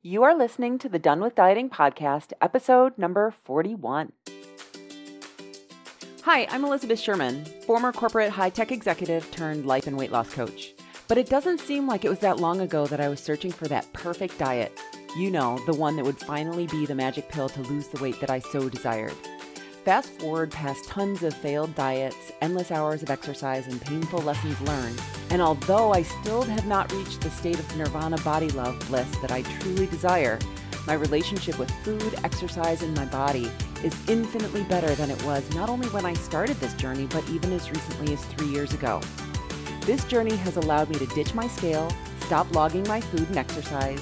You are listening to the Done with Dieting podcast, episode number 41. Hi, I'm Elizabeth Sherman, former corporate high-tech executive turned life and weight loss coach. But it doesn't seem like it was that long ago that I was searching for that perfect diet. You know, the one that would finally be the magic pill to lose the weight that I so desired. Fast forward past tons of failed diets, endless hours of exercise, and painful lessons learned. And although I still have not reached the state of nirvana body love bliss that I truly desire, my relationship with food, exercise, and my body is infinitely better than it was not only when I started this journey, but even as recently as 3 years ago. This journey has allowed me to ditch my scale, stop logging my food and exercise,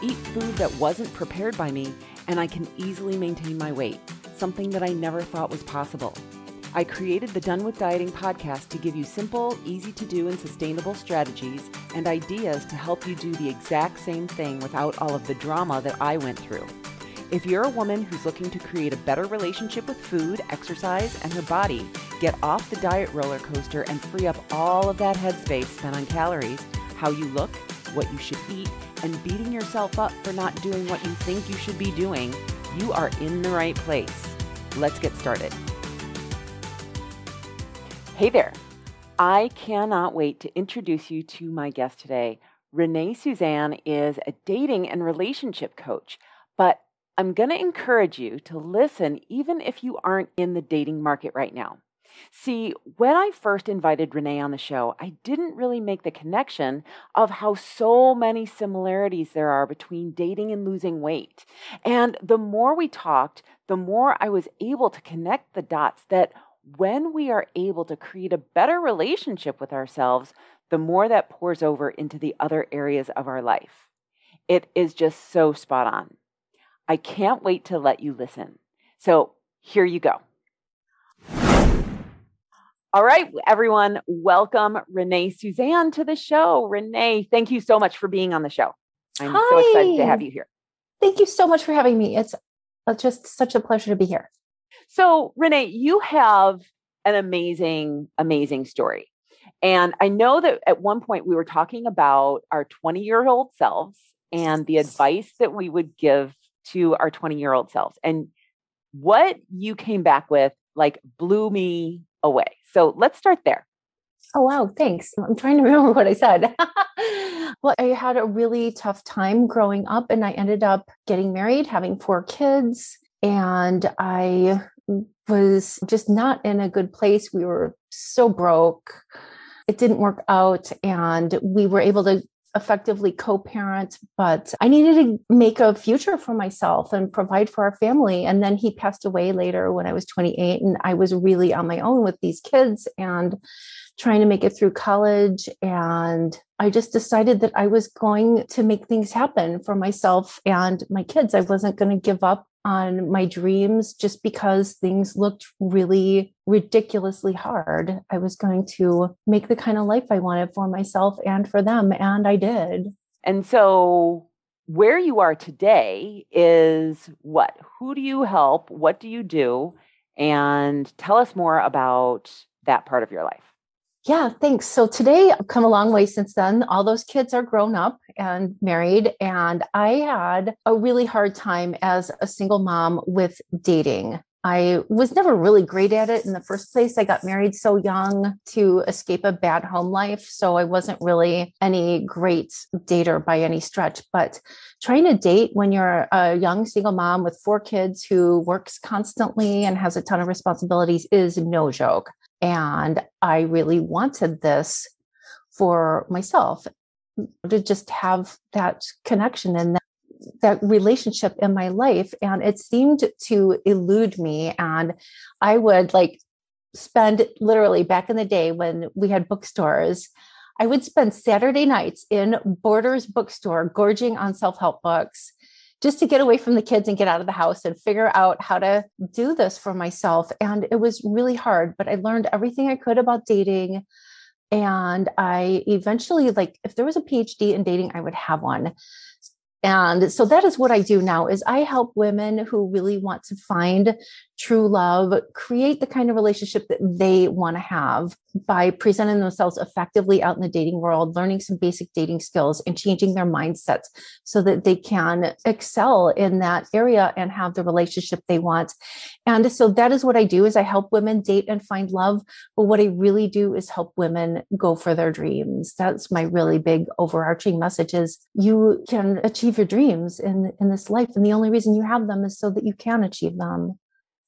eat food that wasn't prepared by me, and I can easily maintain my weight, something that I never thought was possible. I created the Done with Dieting podcast to give you simple, easy to do, and sustainable strategies and ideas to help you do the exact same thing without all of the drama that I went through. If you're a woman who's looking to create a better relationship with food, exercise, and her body, get off the diet roller coaster and free up all of that headspace spent on calories, how you look, what you should eat, and beating yourself up for not doing what you think you should be doing, you are in the right place. Let's get started. Hey there. I cannot wait to introduce you to my guest today. Renee Suzanne is a dating and relationship coach, but I'm going to encourage you to listen even if you aren't in the dating market right now. See, when I first invited Renee on the show, I didn't really make the connection of how so many similarities there are between dating and losing weight. And the more we talked, the more I was able to connect the dots that when we are able to create a better relationship with ourselves, the more that pours over into the other areas of our life. It is just so spot on. I can't wait to let you listen. So here you go. All right, everyone, welcome Renee Suzanne to the show. Renee, thank you so much for being on the show. I'm so excited to have you here. Thank you so much for having me. It's just such a pleasure to be here. So, Renee, you have an amazing, amazing story. And I know that at one point we were talking about our 20-year-old selves and the advice that we would give to our 20-year-old selves. And what you came back with blew me away. So let's start there. Oh, wow. Thanks. I'm trying to remember what I said. Well, I had a really tough time growing up and I ended up getting married, having 4 kids, and I was just not in a good place. We were so broke. It didn't work out and we were able to effectively co-parent, but I needed to make a future for myself and provide for our family. And then he passed away later when I was 28 and I was really on my own with these kids and trying to make it through college. And I just decided that I was going to make things happen for myself and my kids. I wasn't going to give up on my dreams just because things looked really ridiculously hard. I was going to make the kind of life I wanted for myself and for them. And I did. And so where you are today is what? Who do you help? What do you do? And tell us more about that part of your life. Yeah, thanks. So today I've come a long way since then. All those kids are grown up and married. And I had a really hard time as a single mom with dating. I was never really great at it in the first place. I got married so young to escape a bad home life. So I wasn't really any great dater by any stretch. But trying to date when you're a young single mom with 4 kids who works constantly and has a ton of responsibilities is no joke. And I really wanted this for myself, to just have that connection and that relationship in my life. And it seemed to elude me. And I would spend literally back in the day when we had bookstores, I would spend Saturday nights in Borders bookstore, gorging on self-help books, just to get away from the kids and get out of the house and figure out how to do this for myself. And it was really hard, but I learned everything I could about dating. And I eventually, if there was a PhD in dating, I would have one. And so that is what I do now is I help women who really want to find true love, create the kind of relationship that they want to have by presenting themselves effectively out in the dating world, learning some basic dating skills and changing their mindsets so that they can excel in that area and have the relationship they want. And so that is what I do, is I help women date and find love. But what I really do is help women go for their dreams. That's my really big overarching message, is you can achieve your dreams in this life. And the only reason you have them is so that you can achieve them.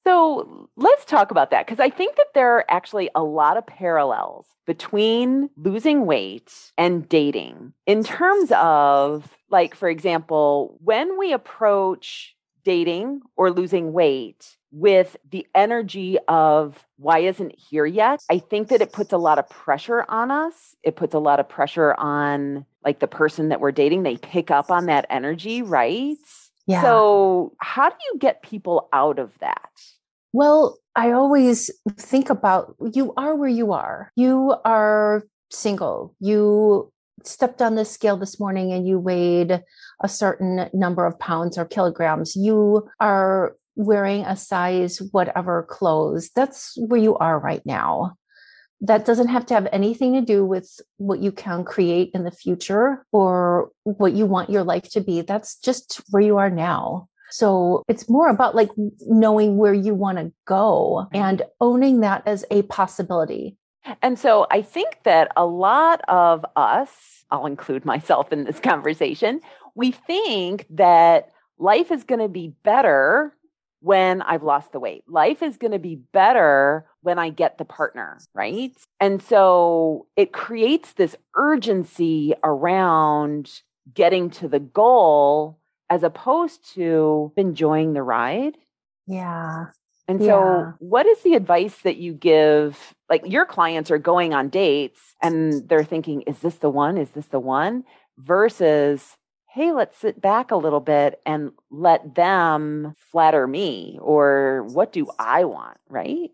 So let's talk about that, because I think that there are actually a lot of parallels between losing weight and dating in terms of, like, for example, when we approach dating or losing weight with the energy of why isn't it here yet, I think that it puts a lot of pressure on us. It puts a lot of pressure on, like, the person that we're dating. They pick up on that energy, right? Yeah. So how do you get people out of that? Well, I always think about, you are where you are. You are single. You stepped on the scale this morning and you weighed a certain number of pounds or kilograms. You are wearing a size whatever clothes. That's where you are right now. That doesn't have to have anything to do with what you can create in the future or what you want your life to be. That's just where you are now. So it's more about, like, knowing where you want to go and owning that as a possibility. And so I think that a lot of us, I'll include myself in this conversation, we think that life is going to be better when I've lost the weight. Life is going to be better when I get the partner, right? And so it creates this urgency around getting to the goal as opposed to enjoying the ride. Yeah. And so what is the advice that you give? Like, your clients are going on dates and they're thinking, is this the one? Is this the one? Versus, hey, let's sit back a little bit and let them flatter me, or what do I want, right?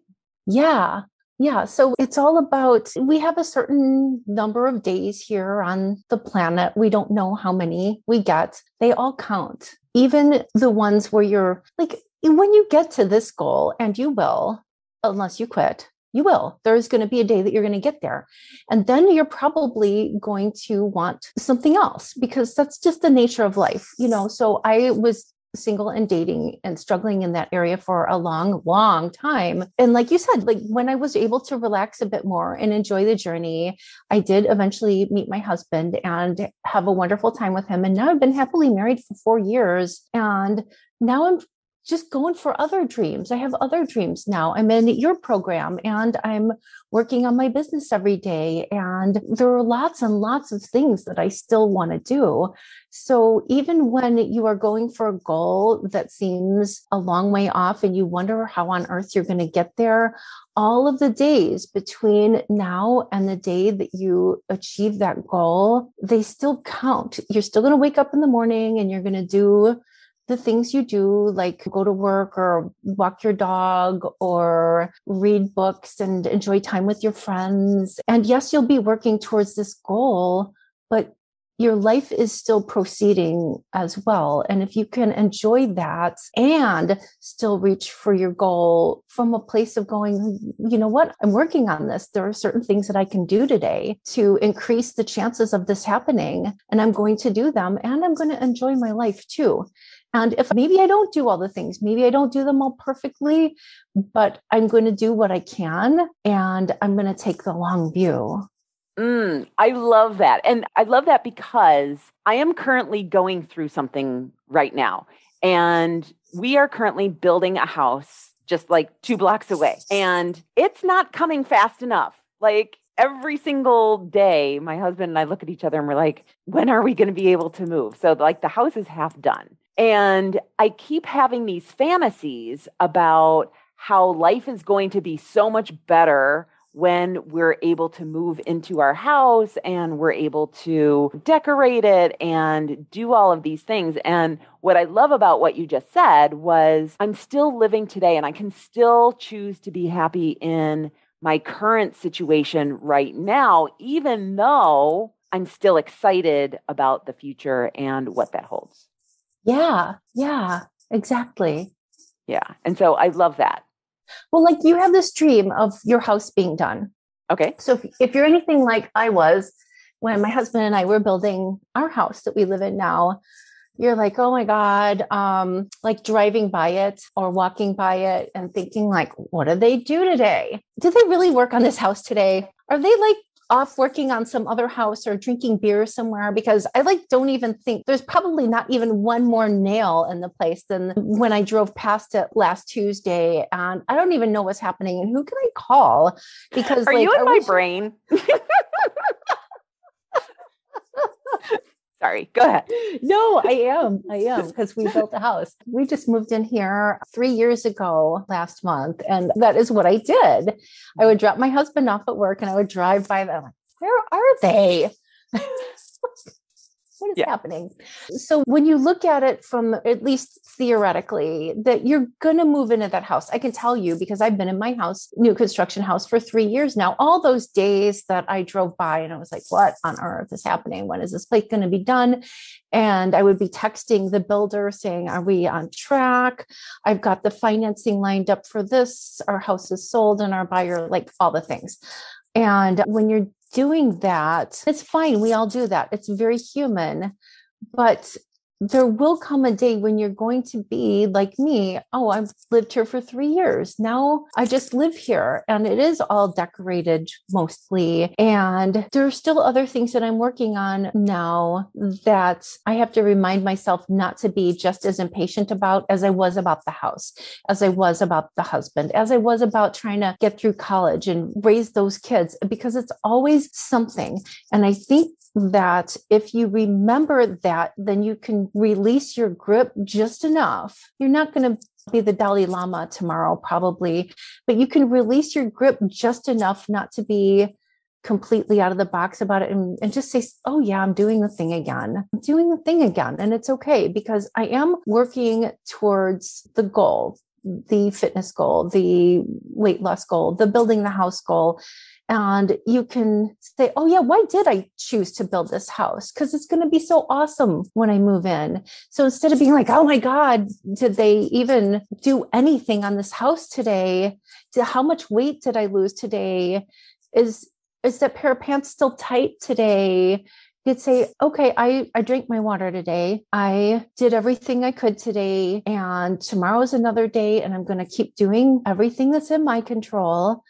Yeah. Yeah. So it's all about, we have a certain number of days here on the planet. We don't know how many we get. They all count. Even the ones where you're like, when you get to this goal, and you will, unless you quit, you will. There's going to be a day that you're going to get there. And then you're probably going to want something else, because that's just the nature of life. So I was single and dating and struggling in that area for a long, long time. And like you said, like, when I was able to relax a bit more and enjoy the journey, I did eventually meet my husband and have a wonderful time with him. And now I've been happily married for 4 years. And now I'm just going for other dreams. I have other dreams now. I'm in your program and I'm working on my business every day. And there are lots and lots of things that I still want to do. So even when you are going for a goal that seems a long way off and you wonder how on earth you're going to get there, all of the days between now and the day that you achieve that goal, they still count. You're still going to wake up in the morning and you're going to do the things you do, like go to work or walk your dog or read books and enjoy time with your friends. And yes, you'll be working towards this goal, but your life is still proceeding as well. And if you can enjoy that and still reach for your goal from a place of going, you know what, I'm working on this. There are certain things that I can do today to increase the chances of this happening. And I'm going to do them. And I'm going to enjoy my life too. And if maybe I don't do all the things, maybe I don't do them all perfectly, but I'm going to do what I can. And I'm going to take the long view. I love that. And I love that because I am currently going through something right now. And we are currently building a house just like 2 blocks away. And it's not coming fast enough. Like, every single day, my husband and I look at each other and we're like, when are we going to be able to move? So, like, the house is half done. And I keep having these fantasies about how life is going to be so much better when we're able to move into our house and we're able to decorate it and do all of these things. And what I love about what you just said was, I'm still living today and I can still choose to be happy in my current situation right now, even though I'm still excited about the future and what that holds. Yeah, exactly. Yeah. And so I love that. Well, like you have this dream of your house being done. Okay. So if you're anything like I was when my husband and I were building our house that we live in now, you're like, oh my God, like driving by it or walking by it and thinking like, what did they do today? Did they really work on this house today? Are they like off working on some other house or drinking beer somewhere? Because I like don't even think there's probably not even one more nail in the place than when I drove past it last Tuesday, and I don't even know what's happening and who can I call? Because are like, you in my brain? Sorry, go ahead. No, I am because we built a house. We just moved in here 3 years ago last month. And that is what I did. I would drop my husband off at work and I would drive by them. Like, where are they? What is happening? So when you look at it from at least theoretically that you're going to move into that house, I can tell you because I've been in my house, new construction house for 3 years now, all those days that I drove by and I was like, what on earth is happening? When is this place going to be done? And I would be texting the builder saying, are we on track? I've got the financing lined up for this. Our house is sold and our buyer, like all the things. And when you're doing that, it's fine. We all do that. It's very human. But there will come a day when you're going to be like me. Oh, I've lived here for 3 years. Now I just live here and it is all decorated mostly. And there are still other things that I'm working on now that I have to remind myself not to be just as impatient about as I was about the house, as I was about the husband, as I was about trying to get through college and raise those kids, because it's always something. And I think that if you remember that, then you can release your grip just enough. You're not going to be the Dalai Lama tomorrow, probably, but you can release your grip just enough not to be completely out of the box about it and just say, oh yeah, I'm doing the thing again. I'm doing the thing again. And it's okay because I am working towards the goal, the fitness goal, the weight loss goal, the building the house goal. And you can say, oh yeah, why did I choose to build this house? Because it's going to be so awesome when I move in. So instead of being like, oh my God, did they even do anything on this house today? How much weight did I lose today? Is that pair of pants still tight today? You'd say, okay, I drank my water today. I did everything I could today. And tomorrow's another day. And I'm going to keep doing everything that's in my control.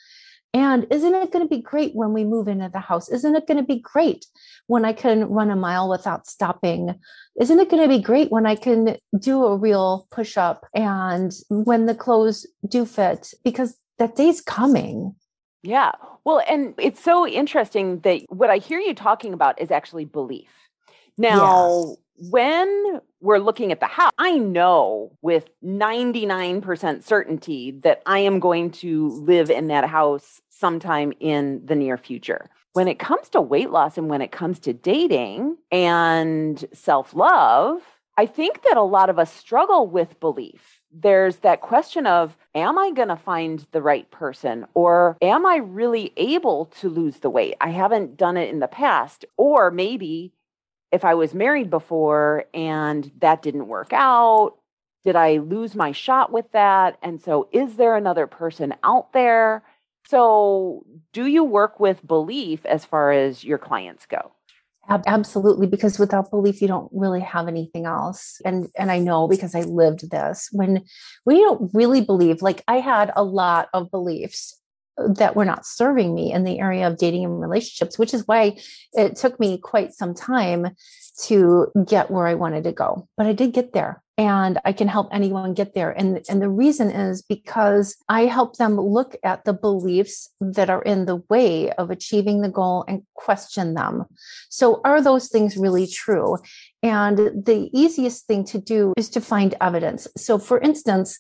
And isn't it going to be great when we move into the house? Isn't it going to be great when I can run a mile without stopping? Isn't it going to be great when I can do a real push-up and when the clothes do fit? Because that day's coming. Yeah. Well, and it's so interesting that what I hear you talking about is actually belief. Now, when we're looking at the house, I know with 99% certainty that I am going to live in that house sometime in the near future. When it comes to weight loss and when it comes to dating and self-love, I think that a lot of us struggle with belief. There's that question of, am I going to find the right person? Or am I really able to lose the weight? I haven't done it in the past. Or maybe if I was married before and that didn't work out, did I lose my shot with that? And so is there another person out there? So do you work with belief as far as your clients go? Absolutely, because without belief, you don't really have anything else. And I know because I lived this. When you don't really believe, like I had a lot of beliefs that were not serving me in the area of dating and relationships, which is why it took me quite some time to get where I wanted to go. But I did get there. And I can help anyone get there. And the reason is because I help them look at the beliefs that are in the way of achieving the goal and question them. So are those things really true? And the easiest thing to do is to find evidence. So for instance,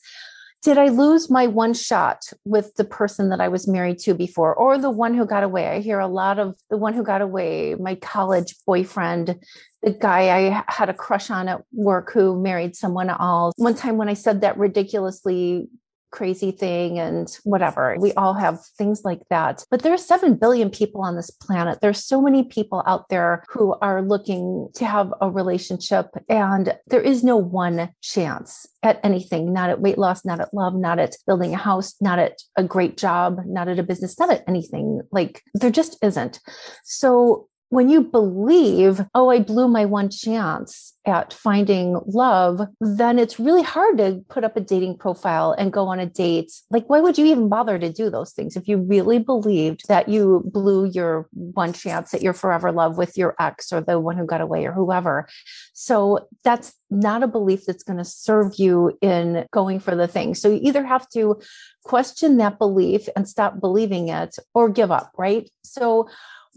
did I lose my one shot with the person that I was married to before, or the one who got away? I hear a lot of the one who got away, my college boyfriend, the guy I had a crush on at work who married someone else. One time when I said that ridiculously crazy thing and whatever. We all have things like that. But there's 7 billion people on this planet. There's so many people out there who are looking to have a relationship, and there is no one chance at anything, not at weight loss, not at love, not at building a house, not at a great job, not at a business, not at anything. Like there just isn't. So when you believe, oh, I blew my one chance at finding love, then it's really hard to put up a dating profile and go on a date. Like, why would you even bother to do those things if you really believed that you blew your one chance at your forever love with your ex or the one who got away or whoever? So that's not a belief that's going to serve you in going for the thing. So you either have to question that belief and stop believing it or give up, right? So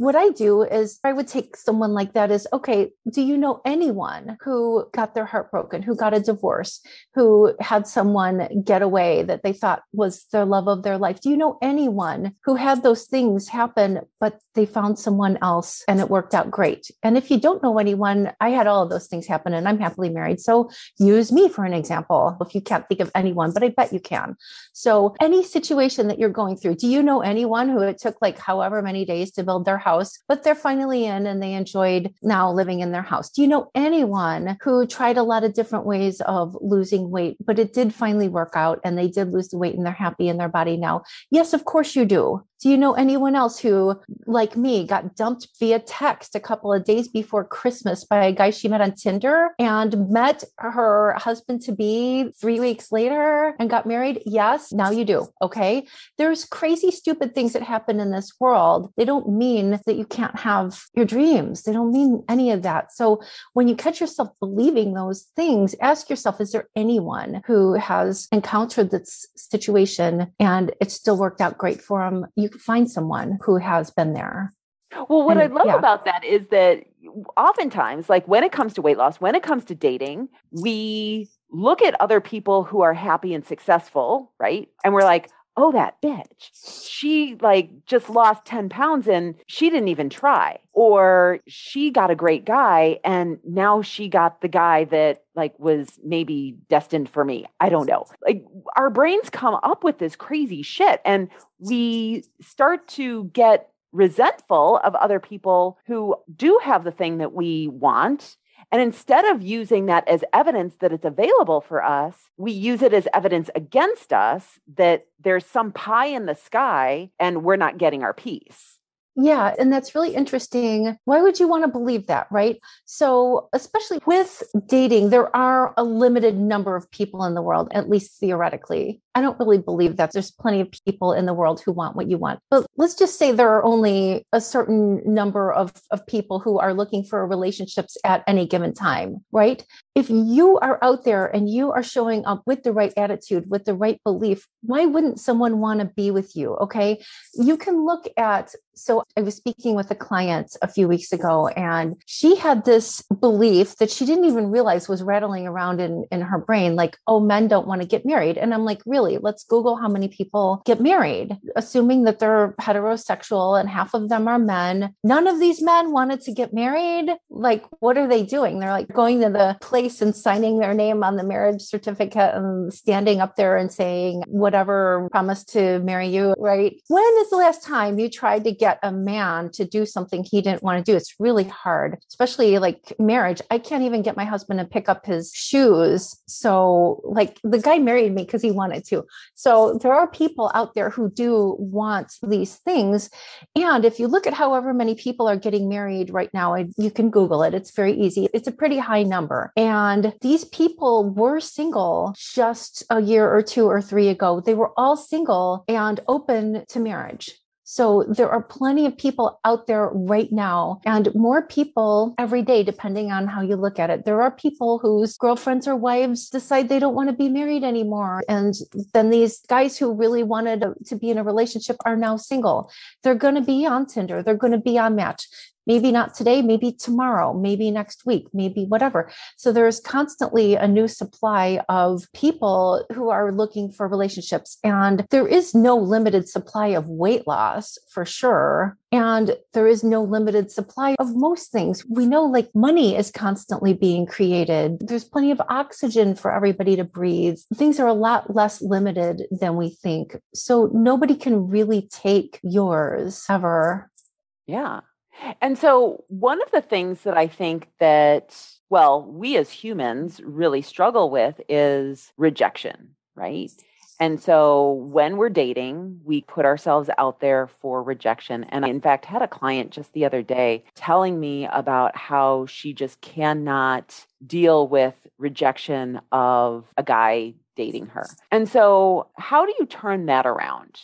what I do is I would take someone like that as, okay, do you know anyone who got their heart broken, who got a divorce, who had someone get away that they thought was the love of their life? Do you know anyone who had those things happen, but they found someone else and it worked out great? And if you don't know anyone, I had all of those things happen and I'm happily married. So use me for an example, if you can't think of anyone, but I bet you can. So any situation that you're going through, do you know anyone who it took like however many days to build their house, but they're finally in and they enjoyed now living in their house? Do you know anyone who tried a lot of different ways of losing weight, but it did finally work out and they did lose the weight and they're happy in their body now? Yes, of course you do. Do you know anyone else who, like me, got dumped via text a couple of days before Christmas by a guy she met on Tinder and met her husband to be 3 weeks later and got married? Yes, now you do. Okay. There's crazy, stupid things that happen in this world. They don't mean that you can't have your dreams. They don't mean any of that. So when you catch yourself believing those things, ask yourself, is there anyone who has encountered this situation and it still worked out great for them? You can find someone who has been there. Well, what I love about that is that oftentimes, like when it comes to weight loss, when it comes to dating, we look at other people who are happy and successful, right? And we're like, oh, that bitch, she like just lost 10 pounds and she didn't even try. Or she got a great guy and now she got the guy that like was maybe destined for me. I don't know. Like our brains come up with this crazy shit and we start to get resentful of other people who do have the thing that we want. And instead of using that as evidence that it's available for us, we use it as evidence against us that there's some pie in the sky and we're not getting our piece. Yeah. And that's really interesting. Why would you want to believe that, right? So especially with dating, there are a limited number of people in the world, at least theoretically. I don't really believe that. There's plenty of people in the world who want what you want. But let's just say there are only a certain number of people who are looking for relationships at any given time, right? If you are out there and you are showing up with the right attitude, with the right belief, why wouldn't someone want to be with you? Okay. You can look at, so I was speaking with a client a few weeks ago, and she had this belief that she didn't even realize was rattling around in her brain, like, oh, men don't want to get married. And I'm like, really? Let's Google how many people get married, assuming that they're heterosexual and half of them are men. None of these men wanted to get married. Like, what are they doing? They're like going to the place and signing their name on the marriage certificate and standing up there and saying, whatever, promise to marry you, right? When is the last time you tried to get a man to do something he didn't want to do? It's really hard, especially like marriage. I can't even get my husband to pick up his shoes. So like the guy married me because he wanted to. So there are people out there who do want these things. And if you look at however many people are getting married right now, you can Google it. It's very easy. It's a pretty high number. And these people were single just a year or 2 or 3 ago. They were all single and open to marriage. So there are plenty of people out there right now, and more people every day, depending on how you look at it. There are people whose girlfriends or wives decide they don't want to be married anymore. And then these guys who really wanted to be in a relationship are now single. They're going to be on Tinder. They're going to be on Match. maybe not today, maybe tomorrow, maybe next week, maybe whatever. So there's constantly a new supply of people who are looking for relationships. And there is no limited supply of weight loss for sure. And there is no limited supply of most things. We know like money is constantly being created. There's plenty of oxygen for everybody to breathe. Things are a lot less limited than we think. So nobody can really take yours ever. Yeah. And so one of the things that I think that, well, we as humans really struggle with is rejection, right? And so when we're dating, we put ourselves out there for rejection. And I, in fact, had a client just the other day telling me about how she just cannot deal with rejection of a guy dating her. And so how do you turn that around?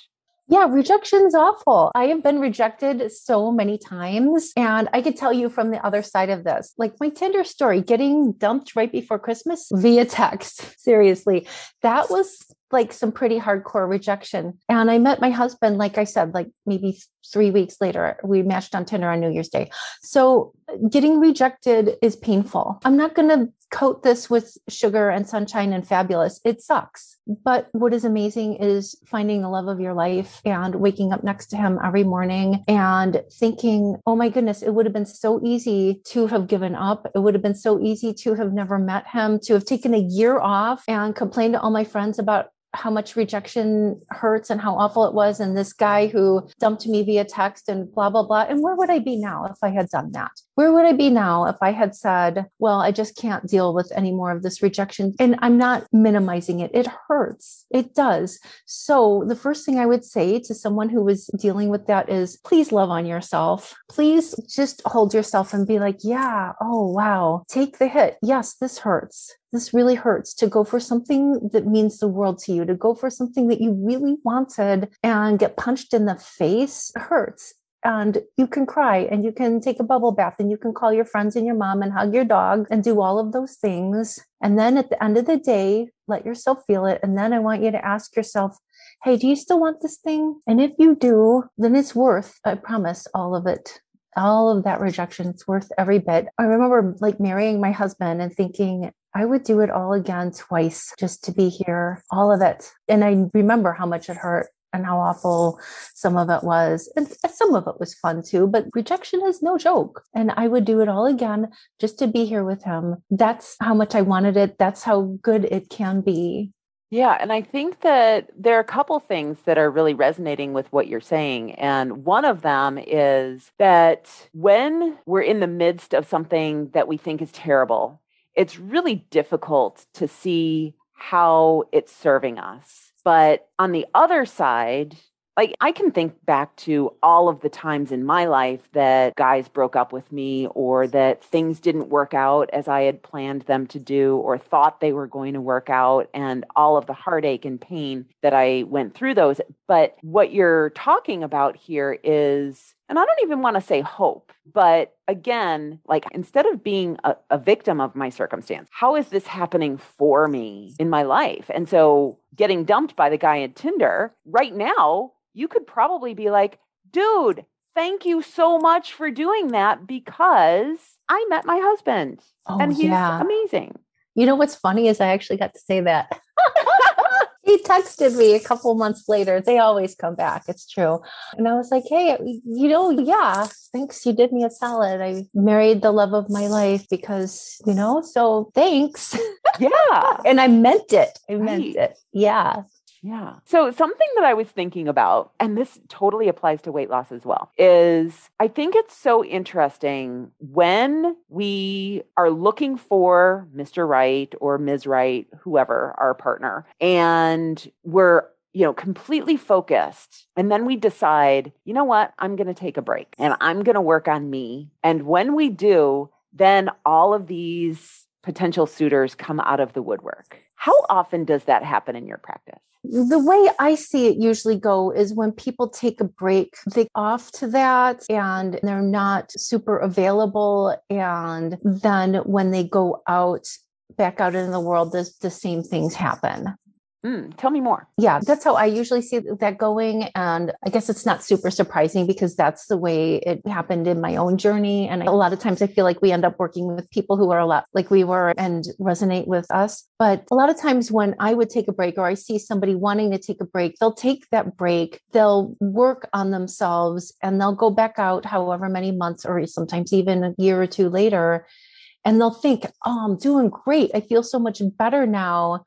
Yeah, rejection's awful. I have been rejected so many times. And I could tell you from the other side of this, like my Tinder story, getting dumped right before Christmas via text. Seriously, that was like some pretty hardcore rejection. And I met my husband, like I said, like maybe 3 weeks later, we matched on Tinder on New Year's Day. So getting rejected is painful. I'm not going to coat this with sugar and sunshine and fabulous. It sucks. But what is amazing is finding the love of your life and waking up next to him every morning and thinking, oh my goodness, it would have been so easy to have given up. It would have been so easy to have never met him, to have taken a year off and complained to all my friends about how much rejection hurts and how awful it was. And this guy who dumped me via text and blah, blah, blah. And where would I be now if I had done that? Where would I be now if I had said, well, I just can't deal with any more of this rejection? And I'm not minimizing it. It hurts. It does. So the first thing I would say to someone who was dealing with that is please love on yourself. Please just hold yourself and be like, yeah, oh, wow, take the hit. Yes, this hurts. This really hurts to go for something that means the world to you, to go for something that you really wanted and get punched in the face. It hurts. And you can cry and you can take a bubble bath and you can call your friends and your mom and hug your dog and do all of those things. And then at the end of the day, let yourself feel it. And then I want you to ask yourself, hey, do you still want this thing? And if you do, then it's worth, I promise, all of it. All of that rejection, it's worth every bit. I remember like marrying my husband and thinking, I would do it all again twice just to be here, all of it. And I remember how much it hurt and how awful some of it was. And some of it was fun too, but rejection is no joke. And I would do it all again just to be here with him. That's how much I wanted it. That's how good it can be. Yeah. And I think that there are a couple things that are really resonating with what you're saying. And one of them is that when we're in the midst of something that we think is terrible, it's really difficult to see how it's serving us. But on the other side, like I can think back to all of the times in my life that guys broke up with me or that things didn't work out as I had planned them to do or thought they were going to work out and all of the heartache and pain that I went through those. But what you're talking about here is, and I don't even want to say hope, but again, like instead of being a victim of my circumstance, how is this happening for me in my life? And so getting dumped by the guy at Tinder right now, you could probably be like, dude, thank you so much for doing that because I met my husband and he's amazing. You know, what's funny is I actually got to say that. He texted me a couple months later. They always come back. It's true. And I was like, hey, yeah, thanks. You did me a solid. I married the love of my life because, so thanks. Yeah. And I meant it. I meant it. Yeah. Yeah. So something that I was thinking about, and this totally applies to weight loss as well, is I think it's so interesting when we are looking for Mr. Right or Ms. Right, whoever our partner, and we're completely focused. And then we decide, you know what, I'm going to take a break and I'm going to work on me. And when we do, then all of these potential suitors come out of the woodwork. How often does that happen in your practice? The way I see it usually go is when people take a break, they off to that and they're not super available. And then when they go out, back out in the world, the same things happen. Tell me more. Yeah, that's how I usually see that going. And I guess it's not super surprising because that's the way it happened in my own journey. And a lot of times I feel like we end up working with people who are a lot like we were and resonate with us. But a lot of times when I would take a break or I see somebody wanting to take a break, they'll take that break, they'll work on themselves, and they'll go back out however many months or sometimes even a year or two later. And they'll think, oh, I'm doing great. I feel so much better now.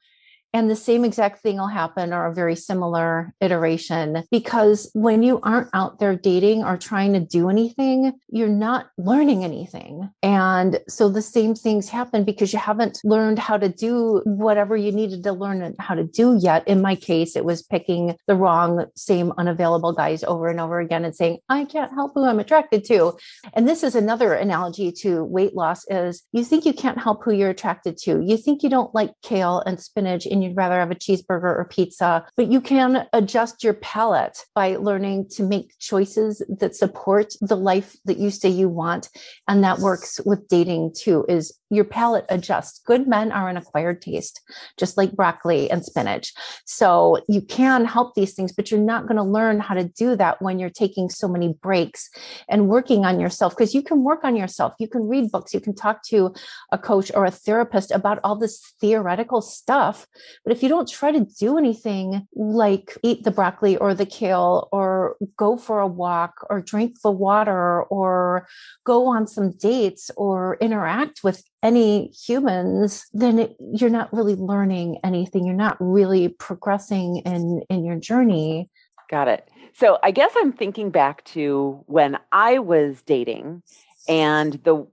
And the same exact thing will happen or a very similar iteration, because when you aren't out there dating or trying to do anything, you're not learning anything. And so the same things happen because you haven't learned how to do whatever you needed to learn how to do yet. In my case, it was picking the wrong, same unavailable guys over and over again and saying, I can't help who I'm attracted to. And this is another analogy to weight loss is you think you can't help who you're attracted to. You think you don't like kale and spinach and you'd rather have a cheeseburger or pizza, but you can adjust your palate by learning to make choices that support the life that you say you want. And that works with dating too, is your palate adjusts. Good men are an acquired taste, just like broccoli and spinach. So you can help these things, but you're not going to learn how to do that when you're taking so many breaks and working on yourself, because you can work on yourself. You can read books. You can talk to a coach or a therapist about all this theoretical stuff. But if you don't try to do anything like eat the broccoli or the kale or go for a walk or drink the water or go on some dates or interact with any humans, then you're not really learning anything. You're not really progressing in your journey. Got it. So I guess I'm thinking back to when I was dating and the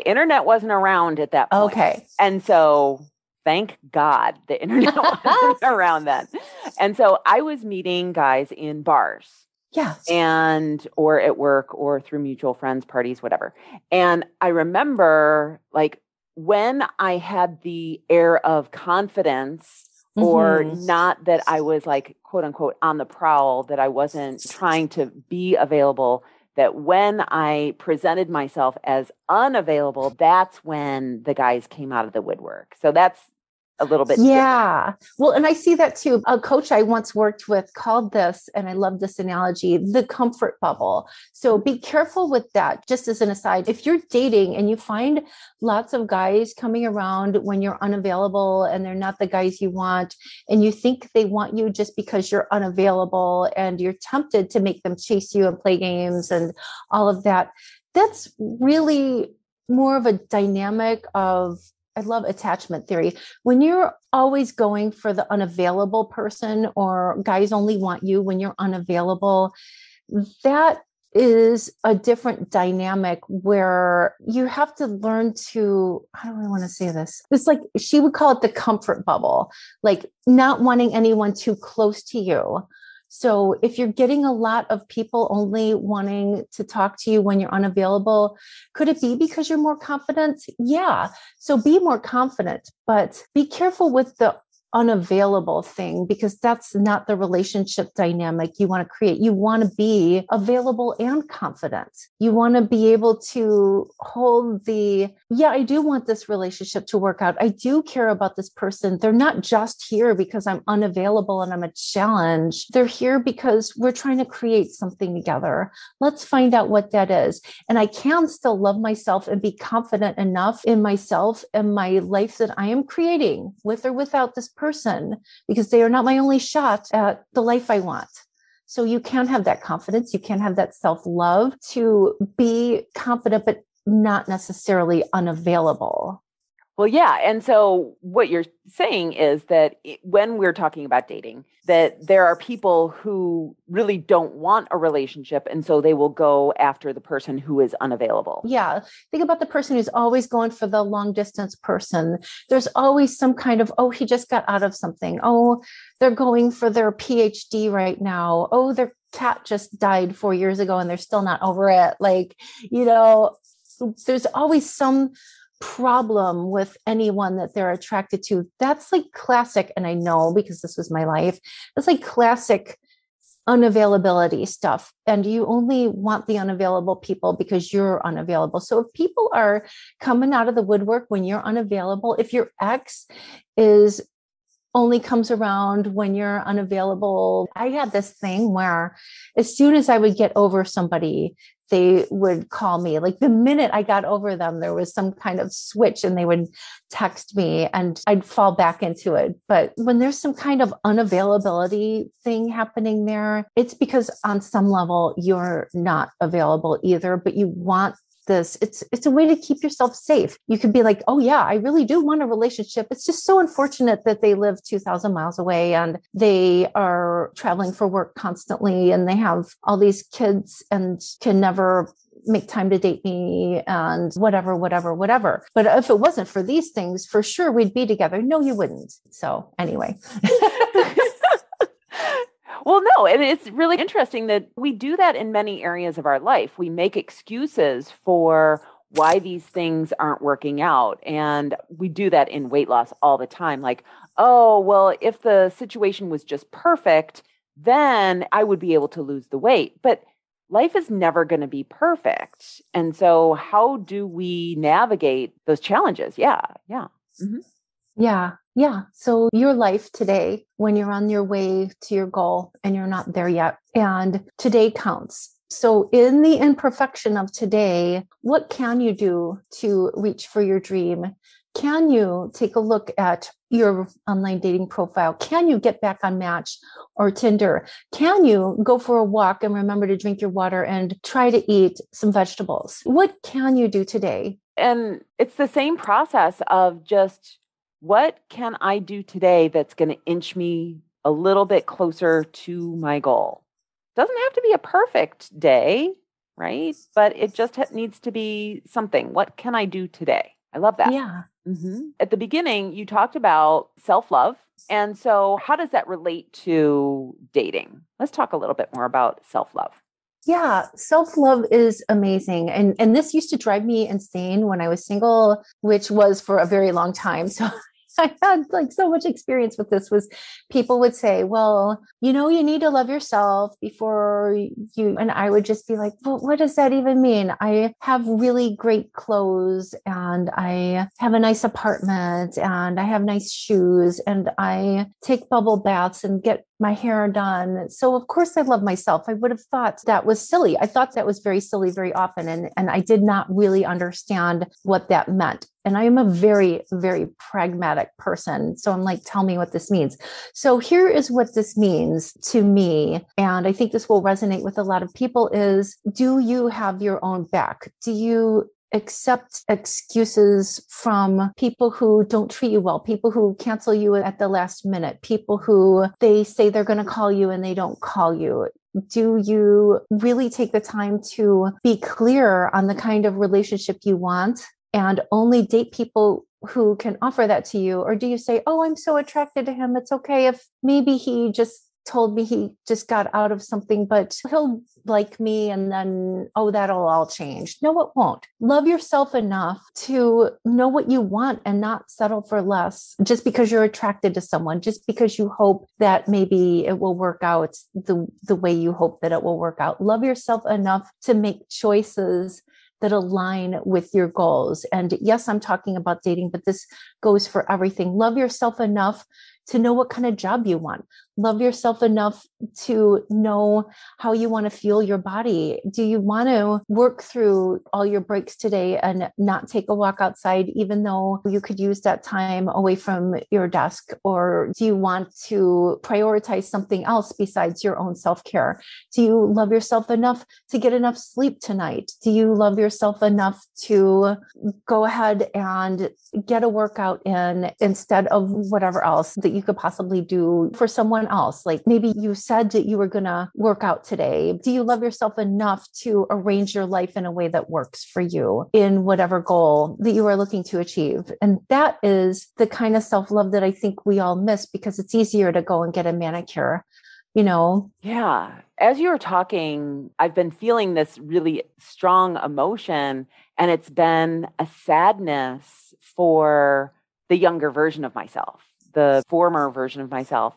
internet wasn't around at that point. Okay. And so thank God the internet wasn't around then. And so I was meeting guys in bars. Yeah. Or at work or through mutual friends, parties, whatever. And I remember like when I had the air of confidence or not that I was like, quote unquote, on the prowl, that I wasn't trying to be available, that when I presented myself as unavailable, that's when the guys came out of the woodwork. So that's a little bit different. Well, and I see that too. A coach I once worked with called this, and I love this analogy, the comfort bubble. So be careful with that. Just as an aside, if you're dating and you find lots of guys coming around when you're unavailable and they're not the guys you want, and you think they want you just because you're unavailable and you're tempted to make them chase you and play games and all of that, that's really more of a dynamic of, I love attachment theory. When you're always going for the unavailable person, or guys only want you when you're unavailable, that is a different dynamic where you have to learn to, how do I want to say this? It's like, she would call it the comfort bubble, like not wanting anyone too close to you. So if you're getting a lot of people only wanting to talk to you when you're unavailable, could it be because you're more confident? Yeah. So be more confident, but be careful with the unavailable thing, because that's not the relationship dynamic you want to create. You want to be available and confident. You want to be able to hold I do want this relationship to work out. I do care about this person. They're not just here because I'm unavailable and I'm a challenge. They're here because we're trying to create something together. Let's find out what that is. And I can still love myself and be confident enough in myself and my life that I am creating, with or without this person, because they are not my only shot at the life I want. So you can have that confidence. You can have that self-love to be confident, but not necessarily unavailable. Well, yeah. And so what you're saying is that when we're talking about dating, that there are people who really don't want a relationship. And so they will go after the person who is unavailable. Yeah. Think about the person who's always going for the long distance person. There's always some kind of, oh, he just got out of something. Oh, they're going for their PhD right now. Oh, their cat just died 4 years ago and they're still not over it. Like, there's always some problem with anyone that they're attracted to. That's like classic. And I know because this was my life, that's like classic unavailability stuff. And you only want the unavailable people because you're unavailable. So if people are coming out of the woodwork when you're unavailable, if your ex is only comes around when you're unavailable. I had this thing where as soon as I would get over somebody, they would call me. Like the minute I got over them, there was some kind of switch and they would text me and I'd fall back into it. But when there's some kind of unavailability thing happening there, it's because on some level you're not available either, but you want this. It's a way to keep yourself safe. You could be like, oh yeah, I really do want a relationship. It's just so unfortunate that they live 2,000 miles away and they are traveling for work constantly and they have all these kids and can never make time to date me and whatever. But if it wasn't for these things, for sure we'd be together. No, you wouldn't. So anyway. Well, no, and it's really interesting that we do that in many areas of our life. We make excuses for why these things aren't working out. And we do that in weight loss all the time. Like, oh, well, if the situation was just perfect, then I would be able to lose the weight. But life is never going to be perfect. And so how do we navigate those challenges? Yeah. Mm-hmm. Yeah. So your life today, when you're on your way to your goal and you're not there yet, and today counts. So in the imperfection of today, what can you do to reach for your dream? Can you take a look at your online dating profile? Can you get back on Match or Tinder? Can you go for a walk and remember to drink your water and try to eat some vegetables? What can you do today? And it's the same process of just, what can I do today that's going to inch me a little bit closer to my goal? Doesn't have to be a perfect day, right? But it just needs to be something. What can I do today? I love that. Yeah. Mm-hmm. At the beginning, you talked about self-love. And so how does that relate to dating? Let's talk a little bit more about self-love. Yeah, self-love is amazing. And this used to drive me insane when I was single, which was for a very long time. So I had like so much experience with this. Was people would say, well, you need to love yourself before you, and I would just be like, well, what does that even mean? I have really great clothes and I have a nice apartment and I have nice shoes and I take bubble baths and get my hair done. So of course I love myself. I would have thought that was silly. I thought that was very silly very often. And I did not really understand what that meant. And I am a very, very pragmatic person. So I'm like, tell me what this means. So here is what this means to me. And I think this will resonate with a lot of people is, do you have your own back? Do you accept excuses from people who don't treat you well, people who cancel you at the last minute, people who they say they're going to call you and they don't call you? Do you really take the time to be clear on the kind of relationship you want and only date people who can offer that to you? Or do you say, oh, I'm so attracted to him, it's okay if maybe he just told me he just got out of something, but he'll like me and then, oh, that'll all change. No, it won't. Love yourself enough to know what you want and not settle for less just because you're attracted to someone, just because you hope that maybe it will work out the way you hope that it will work out. Love yourself enough to make choices that align with your goals. And yes, I'm talking about dating, but this goes for everything. Love yourself enough to know what kind of job you want. Love yourself enough to know how you want to feel your body. Do you want to work through all your breaks today and not take a walk outside, even though you could use that time away from your desk? Or do you want to prioritize something else besides your own self-care? Do you love yourself enough to get enough sleep tonight? Do you love yourself enough to go ahead and get a workout in instead of whatever else that you could possibly do for someone else? Like maybe you said that you were going to work out today. Do you love yourself enough to arrange your life in a way that works for you in whatever goal that you are looking to achieve? And that is the kind of self-love that I think we all miss because it's easier to go and get a manicure, Yeah. As you were talking, I've been feeling this really strong emotion, and it's been a sadness for the younger version of myself, the former version of myself,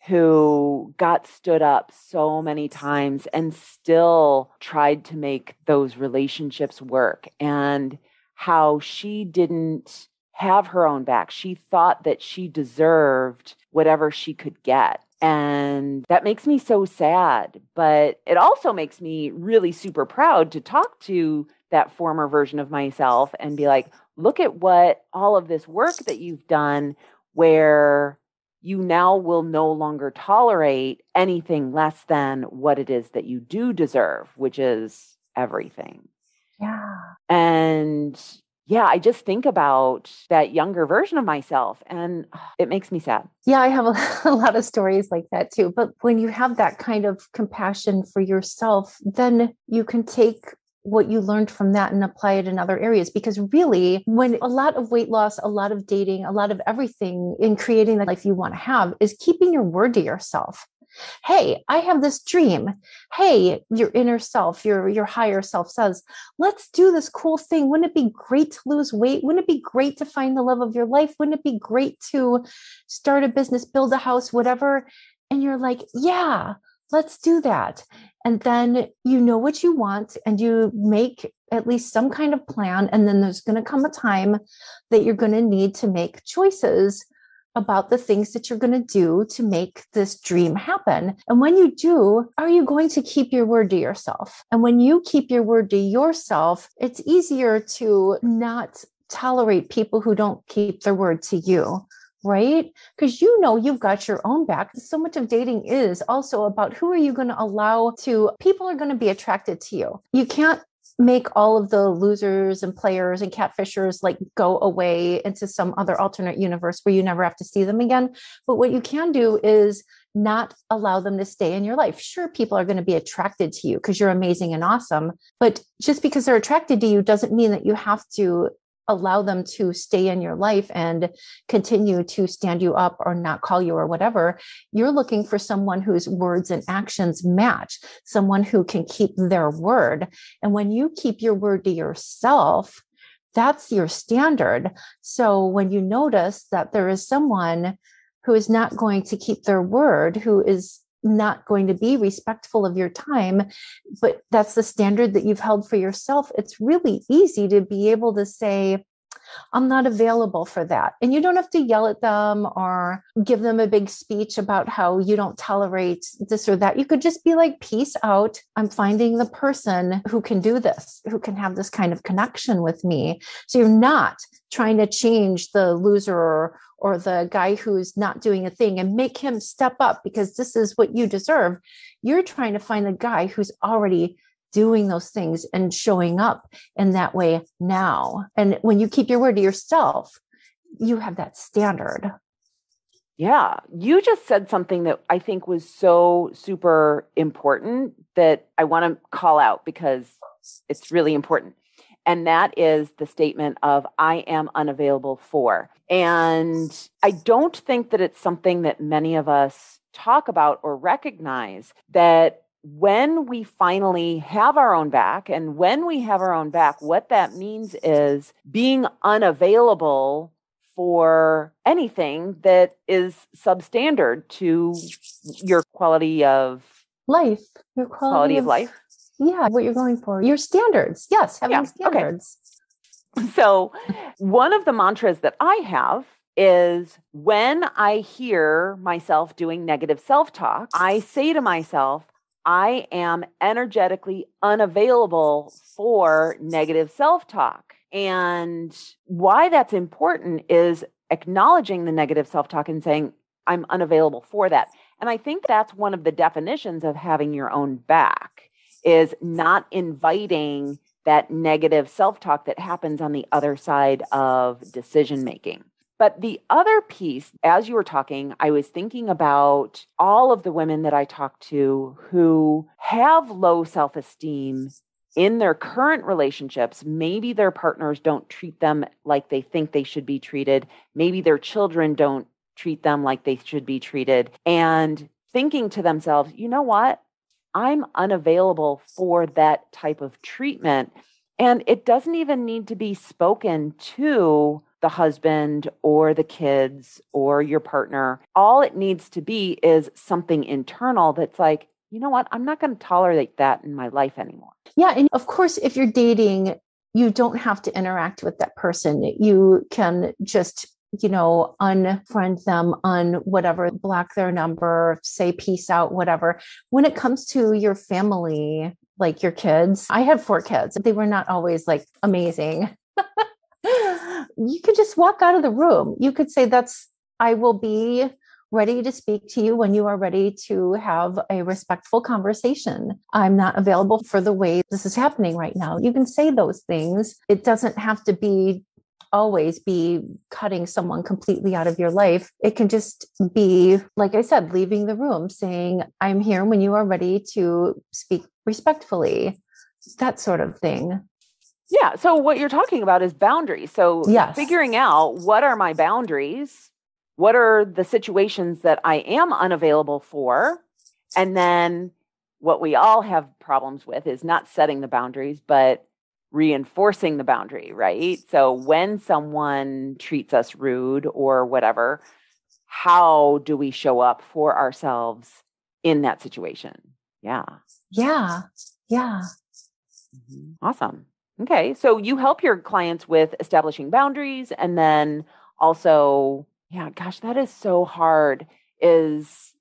who got stood up so many times and still tried to make those relationships work, and how she didn't have her own back. She thought that she deserved whatever she could get. And that makes me so sad, but it also makes me really super proud to talk to that former version of myself and be like, look at what all of this work that you've done where you now will no longer tolerate anything less than what it is that you do deserve, which is everything. Yeah. And yeah, I just think about that younger version of myself and it makes me sad. Yeah, I have a lot of stories like that too. But when you have that kind of compassion for yourself, then you can take what you learned from that and apply it in other areas. Because really, when a lot of weight loss, a lot of dating, a lot of everything in creating the life you want to have is keeping your word to yourself. Hey, I have this dream. Hey, your inner self, your higher self says, let's do this cool thing. Wouldn't it be great to lose weight? Wouldn't it be great to find the love of your life? Wouldn't it be great to start a business, build a house, whatever? And you're like, yeah, let's do that. And then you know what you want and you make at least some kind of plan. And then there's going to come a time that you're going to need to make choices about the things that you're going to do to make this dream happen. And when you do, are you going to keep your word to yourself? And when you keep your word to yourself, it's easier to not tolerate people who don't keep their word to you. Right? Because you know you've got your own back. So much of dating is also about who are you going to allow to, people are going to be attracted to you. You can't make all of the losers and players and catfishers like go away into some other alternate universe where you never have to see them again. But what you can do is not allow them to stay in your life. Sure, people are going to be attracted to you because you're amazing and awesome. But just because they're attracted to you doesn't mean that you have to allow them to stay in your life and continue to stand you up or not call you or whatever. You're looking for someone whose words and actions match, someone who can keep their word. And when you keep your word to yourself, that's your standard. So when you notice that there is someone who is not going to keep their word, who is not going to be respectful of your time, but that's the standard that you've held for yourself, it's really easy to be able to say, I'm not available for that. And you don't have to yell at them or give them a big speech about how you don't tolerate this or that. You could just be like, peace out. I'm finding the person who can do this, who can have this kind of connection with me. So you're not trying to change the loser or the guy who's not doing a thing and make him step up because this is what you deserve. You're trying to find the guy who's already doing those things and showing up in that way now. And when you keep your word to yourself, you have that standard. Yeah. You just said something that I think was so super important that I want to call out because it's really important. And that is the statement of I am unavailable for. And I don't think that it's something that many of us talk about or recognize that when we finally have our own back, and when we have our own back, what that means is being unavailable for anything that is substandard to your quality of life, your quality of life. Yeah, what you're going for, your standards. Yes, having standards. Okay. So one of the mantras that I have is when I hear myself doing negative self-talk, I say to myself, I am energetically unavailable for negative self-talk. And why that's important is acknowledging the negative self-talk and saying, I'm unavailable for that. And I think that's one of the definitions of having your own back is not inviting that negative self-talk that happens on the other side of decision-making. But the other piece, as you were talking, I was thinking about all of the women that I talk to who have low self-esteem in their current relationships. Maybe their partners don't treat them like they think they should be treated. Maybe their children don't treat them like they should be treated. And thinking to themselves, you know what? I'm unavailable for that type of treatment. And it doesn't even need to be spoken to the husband or the kids or your partner. All it needs to be is something internal that's like, you know what? I'm not going to tolerate that in my life anymore. Yeah. And of course, if you're dating, you don't have to interact with that person. You can just unfriend them, whatever, block their number, say peace out, whatever. When it comes to your family, like your kids, I had 4 kids. They were not always like amazing. You could just walk out of the room. You could say I will be ready to speak to you when you are ready to have a respectful conversation. I'm not available for the way this is happening right now. You can say those things. It doesn't have to always be cutting someone completely out of your life. It can just be, like I said, leaving the room, saying, I'm here when you are ready to speak respectfully, that sort of thing. Yeah. So what you're talking about is boundaries. So yes. Figuring out what are my boundaries, what are the situations that I am unavailable for, and then what we all have problems with is not setting the boundaries, but reinforcing the boundary, right? So when someone treats us rude or whatever, how do we show up for ourselves in that situation? Yeah. Yeah. Yeah. Awesome. Okay. So you help your clients with establishing boundaries, and then also, yeah, gosh, that is so hard, is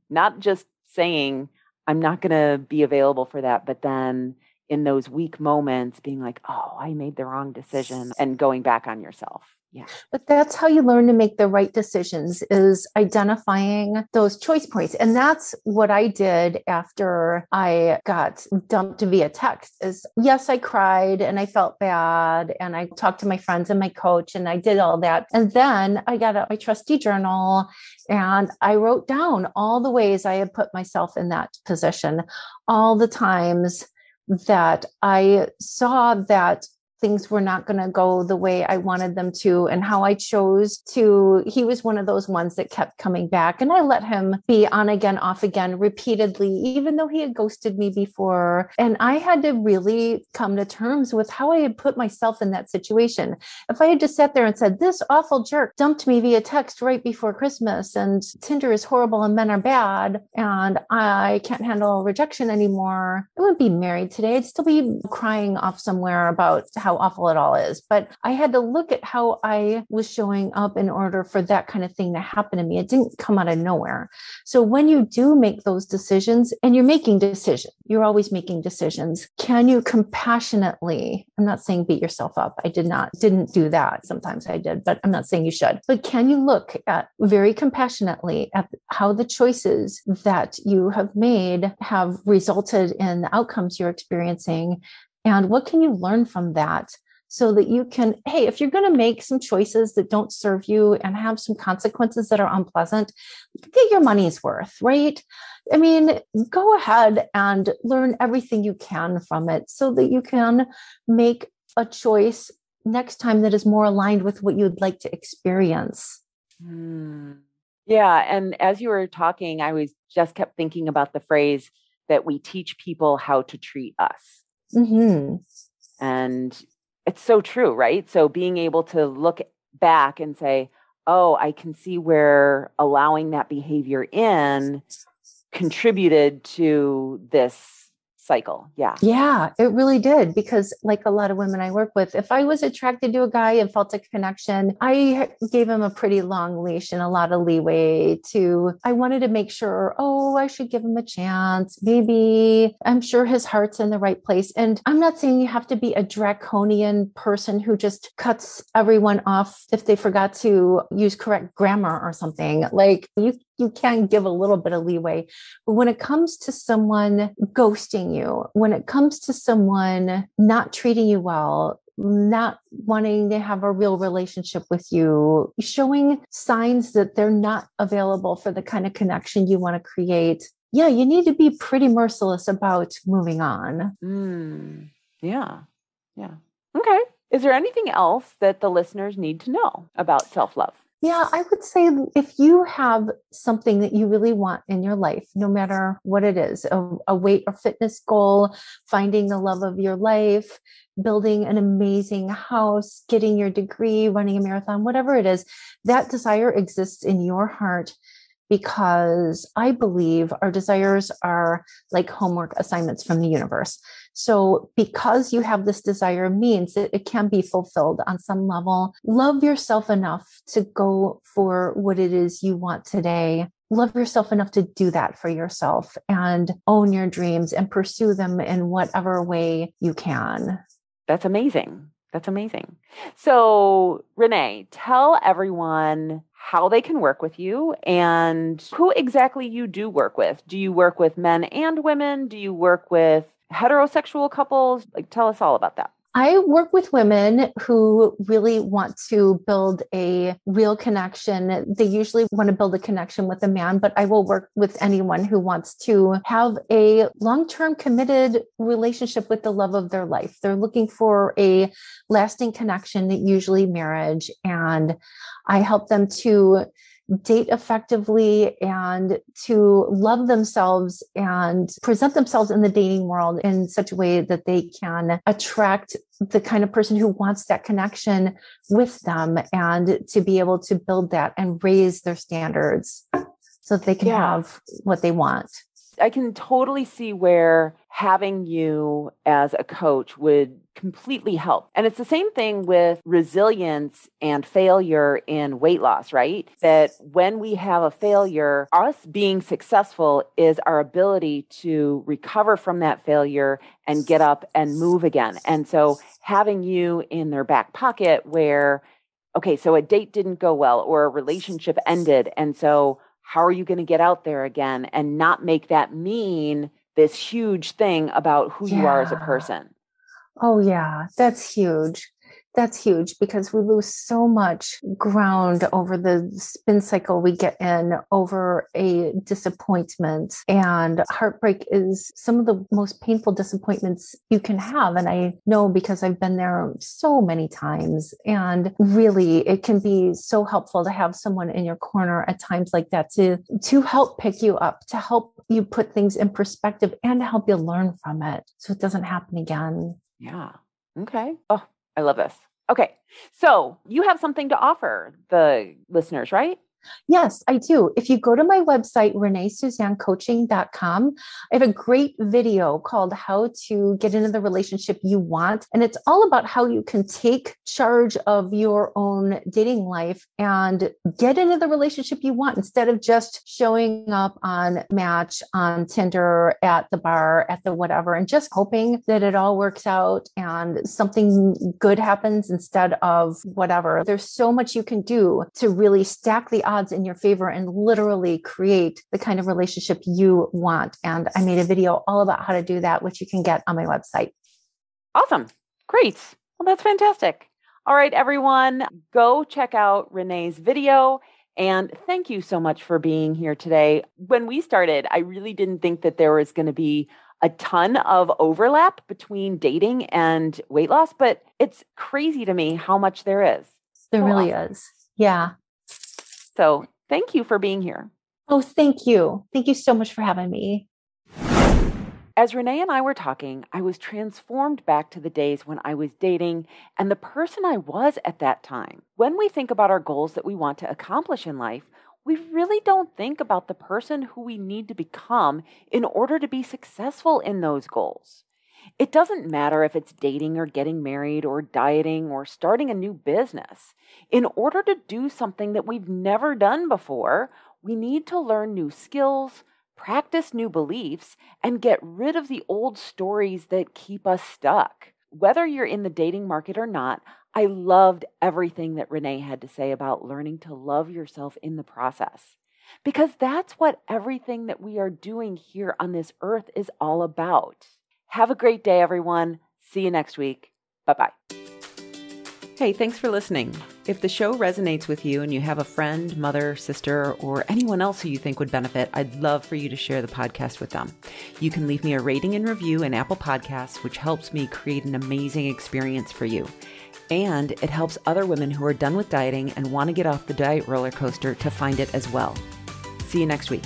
not just saying, I'm not going to be available for that, but then in those weak moments being like, oh, I made the wrong decision, and going back on yourself. Yeah. But that's how you learn to make the right decisions, is identifying those choice points. And that's what I did after I got dumped via text. Is yes, I cried and I felt bad and I talked to my friends and my coach and I did all that. And then I got out my trusty journal and I wrote down all the ways I had put myself in that position, all the times that I saw that things were not going to go the way I wanted them to, and how I chose to. He was one of those ones that kept coming back, and I let him be on again, off again repeatedly, even though he had ghosted me before. And I had to really come to terms with how I had put myself in that situation. If I had just sat there and said, this awful jerk dumped me via text right before Christmas, and Tinder is horrible and men are bad, and I can't handle rejection anymore, I wouldn't be married today. I'd still be crying off somewhere about how awful it all is. But I had to look at how I was showing up in order for that kind of thing to happen to me. It didn't come out of nowhere. So when you do make those decisions, and you're making decisions, you're always making decisions. Can you compassionately, I'm not saying beat yourself up. I didn't do that. Sometimes I did, but I'm not saying you should. But can you look at very compassionately at how the choices that you have made have resulted in the outcomes you're experiencing? And what can you learn from that, so that you can, hey, if you're going to make some choices that don't serve you and have some consequences that are unpleasant, get your money's worth, right? I mean, go ahead and learn everything you can from it, so that you can make a choice next time that is more aligned with what you'd like to experience. Yeah. And as you were talking, I just kept thinking about the phrase that we teach people how to treat us. Mm-hmm. And it's so true, right? So being able to look back and say, oh, I can see where allowing that behavior in contributed to this cycle. Yeah. Yeah, it really did. Because like a lot of women I work with, if I was attracted to a guy and felt a connection, I gave him a pretty long leash and a lot of leeway I wanted to make sure, I should give him a chance. Maybe I'm sure his heart's in the right place. And I'm not saying you have to be a draconian person who just cuts everyone off if they forgot to use correct grammar or something. Like you can give a little bit of leeway. But when it comes to someone ghosting you, when it comes to someone not treating you well, not wanting to have a real relationship with you, showing signs that they're not available for the kind of connection you want to create, yeah, you need to be pretty merciless about moving on. Yeah. Yeah. Okay. Is there anything else that the listeners need to know about self-love? Yeah, I would say if you have something that you really want in your life, no matter what it is, a weight or fitness goal, finding the love of your life, building an amazing house, getting your degree, running a marathon, whatever it is, that desire exists in your heart, because I believe our desires are like homework assignments from the universe. So because you have this desire means that it can be fulfilled on some level. Love yourself enough to go for what it is you want today. Love yourself enough to do that for yourself and own your dreams and pursue them in whatever way you can. That's amazing. That's amazing. So, Renee, tell everyone how they can work with you and who exactly you do work with. Do you work with men and women? Do you work with heterosexual couples? Like, tell us all about that. I work with women who really want to build a real connection. They usually want to build a connection with a man, but I will work with anyone who wants to have a long-term committed relationship with the love of their life. They're looking for a lasting connection, usually marriage, and I help them to date effectively and to love themselves and present themselves in the dating world in such a way that they can attract the kind of person who wants that connection with them and to be able to build that and raise their standards so that they can have what they want. I can totally see where having you as a coach would completely help. And it's the same thing with resilience and failure in weight loss, right? That when we have a failure, us being successful is our ability to recover from that failure and get up and move again. And so having you in their back pocket where, okay, so a date didn't go well or a relationship ended. And so how are you going to get out there again and not make that mean this huge thing about who you are as a person? Oh, yeah, that's huge. That's huge because we lose so much ground over the spin cycle we get in over a disappointment. And heartbreak is some of the most painful disappointments you can have. And I know because I've been there so many times. And really, it can be so helpful to have someone in your corner at times like that to help pick you up, to help you put things in perspective and to help you learn from it so it doesn't happen again. Yeah. Okay. Oh, I love this. Okay. So you have something to offer the listeners, right? Yes, I do. If you go to my website, reneesuzannecoaching.com, I have a great video called How to Get Into the Relationship You Want. And it's all about how you can take charge of your own dating life and get into the relationship you want instead of just showing up on Match, on Tinder, at the bar, at the whatever, and just hoping that it all works out and something good happens instead of whatever. There's so much you can do to really stack the odds in your favor and literally create the kind of relationship you want. And I made a video all about how to do that, which you can get on my website. Awesome. Great. Well, that's fantastic. All right, everyone, go check out Renee's video. And thank you so much for being here today. When we started, I really didn't think that there was going to be a ton of overlap between dating and weight loss, but it's crazy to me how much there is. There really is. Yeah. So thank you for being here. Oh, thank you. Thank you so much for having me. As Renee and I were talking, I was transformed back to the days when I was dating and the person I was at that time. When we think about our goals that we want to accomplish in life, we really don't think about the person who we need to become in order to be successful in those goals. It doesn't matter if it's dating or getting married or dieting or starting a new business. In order to do something that we've never done before, we need to learn new skills, practice new beliefs, and get rid of the old stories that keep us stuck. Whether you're in the dating market or not, I loved everything that Renee had to say about learning to love yourself in the process. Because that's what everything that we are doing here on this earth is all about. Have a great day, everyone. See you next week. Bye-bye. Hey, thanks for listening. If the show resonates with you and you have a friend, mother, sister, or anyone else who you think would benefit, I'd love for you to share the podcast with them. You can leave me a rating and review in Apple Podcasts, which helps me create an amazing experience for you. And it helps other women who are done with dieting and want to get off the diet roller coaster to find it as well. See you next week.